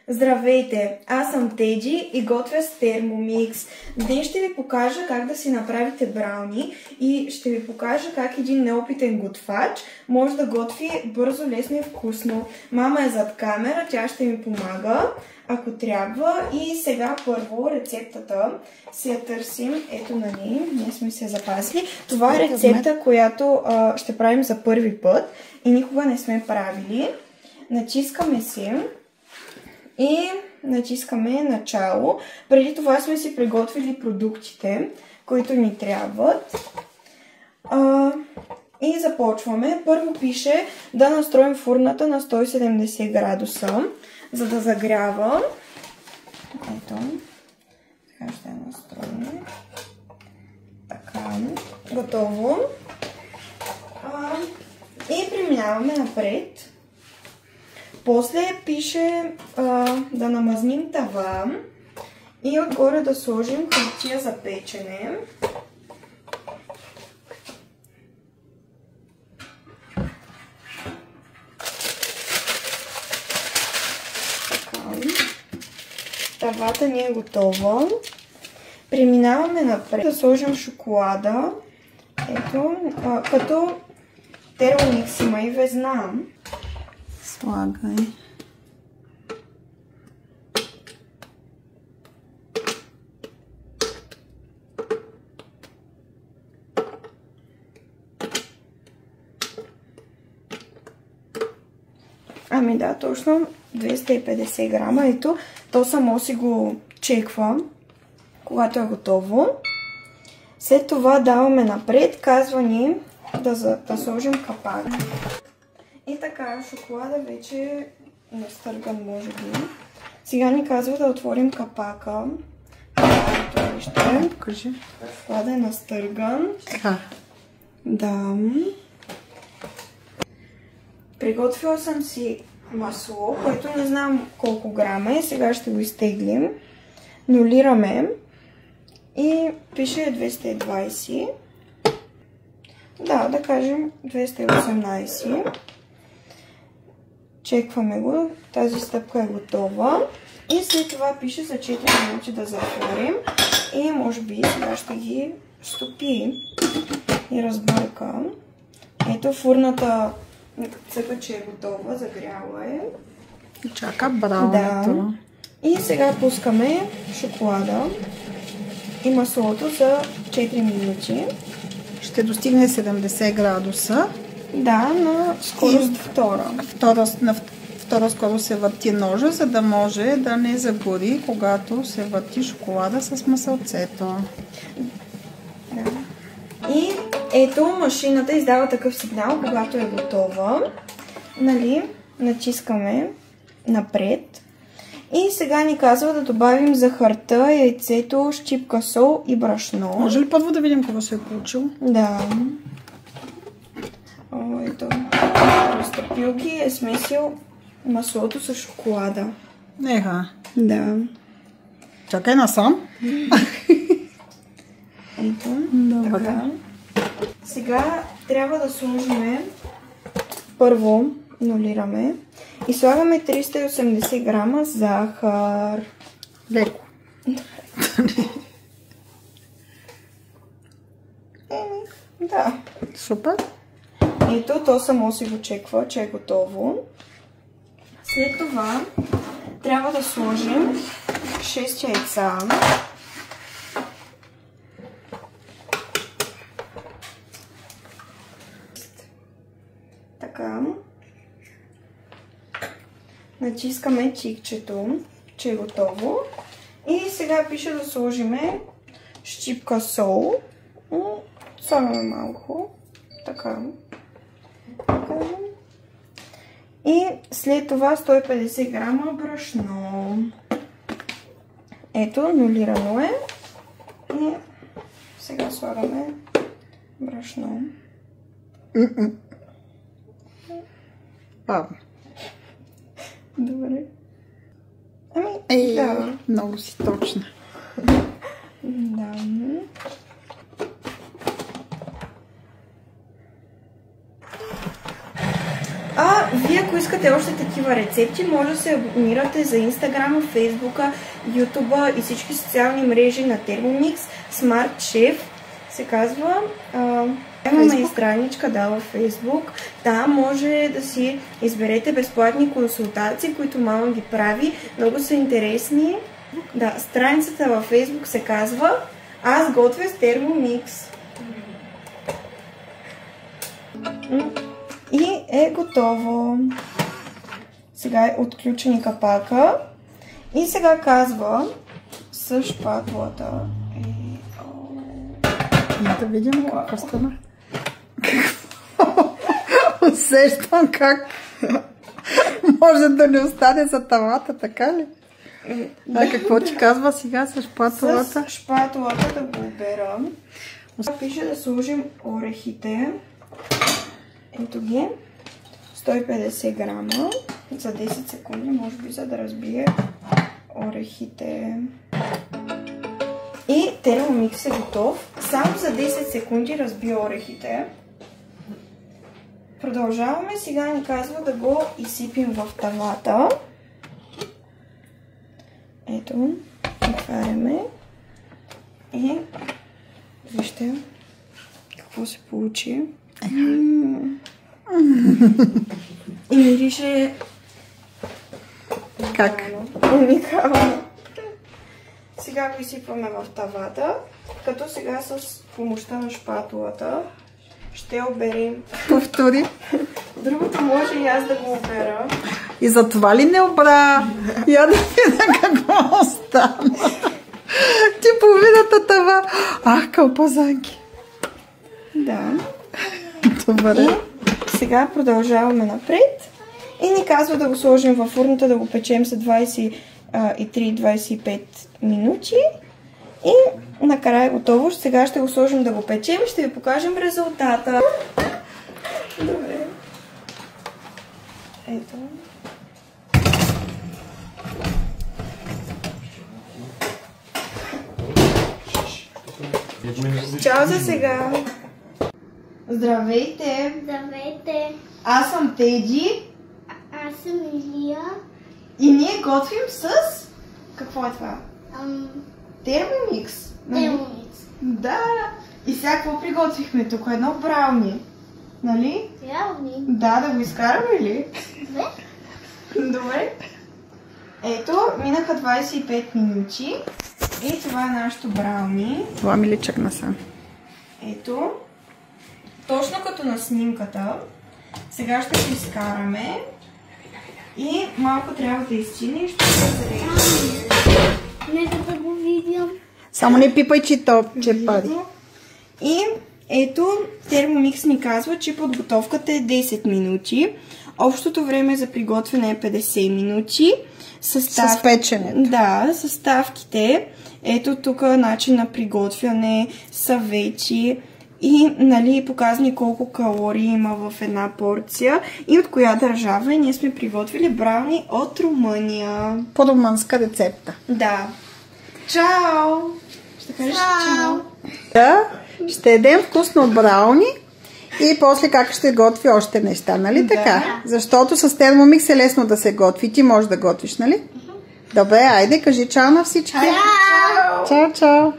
Здравейте, аз съм Теджи и готвя с Термомикс. Днес ще ви покажа как да си направите брауни и ще ви покажа как един неопитен готвач може да готви бързо, лесно и вкусно. Мама е зад камера, тя ще ми помага, ако трябва. И сега първо рецептата си я търсим. Ето на нея, ние сме се запазили. Това е рецепта, която ще правим за първи път и никога не сме правили. Натискаме си. И натискаме начало. Преди това сме си приготвили продуктите, които ни трябват. И започваме. Първо пише да настроим фурната на 170 градуса, за да загрява. Ето. Така ще я настроим. Така. Готово. И преминаваме напред. После пише да намазним тава и отгоре да сложим хартия за печене. Тавата ни е готова. Преминаваме напред да сложим шоколада. Ето, като Термомикс има и везна. Слагай. Ами да, точно 250 грама. Ето, то само си го чеква, когато е готово. След това даваме напред, казва ни да сложим капак. И така, шоколада вече е настърган, може би. Сега ни казва да отворим капака. Покажи. Шоколада е настърган. Така. Да. Приготвила съм си масло, което не знам колко грама е. Сега ще го изтеглим. Нулираме. И пише 220. Да кажем 218. Чекваме го. Тази стъпка е готова. И след това пише за 4 минути да затворим. И може би сега ще ги стопи и разбърка. Ето фурната цъка, че е готова, загряла е. Чака брауното. Да. И сега пускаме шоколада и маслото за 4 минути. Ще достигне 70 градуса. Да, на скорост втора. На втора скорост се върти ножа, за да може да не загори, когато се върти шоколада с масълцето. Да. И ето машината издава такъв сигнал, когато е готова. Нали, натискаме напред. И сега ни казва да добавим захарта, яйцето, щипка сол и брашно. Може ли първо да видим какво се е получило? Да. Ето. Разтопил ги, е смесил маслото с шоколада. Еха. Да. Чакай насам. Ето. Добре. Така. Сега трябва да сложим, първо нулираме и слагаме 380 грама захар. Леко. Да. Супер. Ето, то само си го чеква, че е готово. След това трябва да сложим 6 яйца. Така. Натискаме чикчето, че е готово. И сега пише да сложим щипка сол. Слагаме малко. Така. И след това 150 грама брашно. Ето, нулирано е. И сега слагаме брашно. Бавно. Добре. Да. Много си точна. Да. Вие, ако искате още такива рецепти, може да се абонирате за Инстаграма, Фейсбука, Ютуба и всички социални мрежи на Thermomix. Smart Chef се казва. Имаме и страничка, във Фейсбук. Там може да си изберете безплатни консултации, които мама ги прави. Много са интересни. Да, страницата във Фейсбук се казва Аз готвя с Thermomix. И е готово. Сега е отключен капака. И сега казва с шпатлата. Да видим какво стана. Усещам как може да не остане за тавата, така ли? А какво ти казва сега с шпатулата? С шпатулата да го обера. Пише да сложим орехите. Ето ги. 150 грама. За 10 секунди, може би, за да разбие орехите. И Thermomix е готов. Само за 10 секунди разбия орехите. Продължаваме. Сега ни казва да го изсипим в тавата. Ето. Отваряме. И вижте какво се получи. И мирише как? Уникално. Сега го изсипваме в тавата, като сега с помощта на шпатулата ще оберем. Повтори. Другото може и аз да го обера. И за това ли не обра? Я да видя какво остана. Ти половината тава. Ах, кълпазанки. Да. Добре. И сега продължаваме напред. И ни казва да го сложим във фурната, да го печем за 23-25 минути. И накрая е готово. Сега ще го сложим да го печем и ще ви покажем резултата. Добре. Ето. Чао за сега! Здравейте! Здравейте! Аз съм Теди. Аз съм Илия. И ние готвим с... Какво е това? Thermomix. Thermomix. Да. И сега какво приготвихме тук? Едно брауни. Нали? Брауни? Да, да го изкараме ли? Добре. Добре. Ето, минаха 25 минути. И това е нашето брауни. Това ми личак насам. Ето. Точно като на снимката. Сега ще го изкараме. И малко трябва да изчини и ще се зарежи. Нека да го видим. Само не пипай, че пари. И ето, Thermomix ни казва, че подготовката е 10 минути. Общото време за приготвяне е 50 минути. С печенето. Да, съставките. Ето тук начин на приготвяне, съвети и нали, показани колко калории има в една порция и от коя държава. И ние сме приготвили брауни от Румъния. По-румънска рецепта. Да. Чао! Ще кажеш чао! Да, ще едем вкусно брауни и после как ще готви още неща, нали така? Защото с Thermomix е лесно да се готви. Ти можеш да готвиш, нали? Добре, айде, кажи чао на всички. Чао! Чао, чао!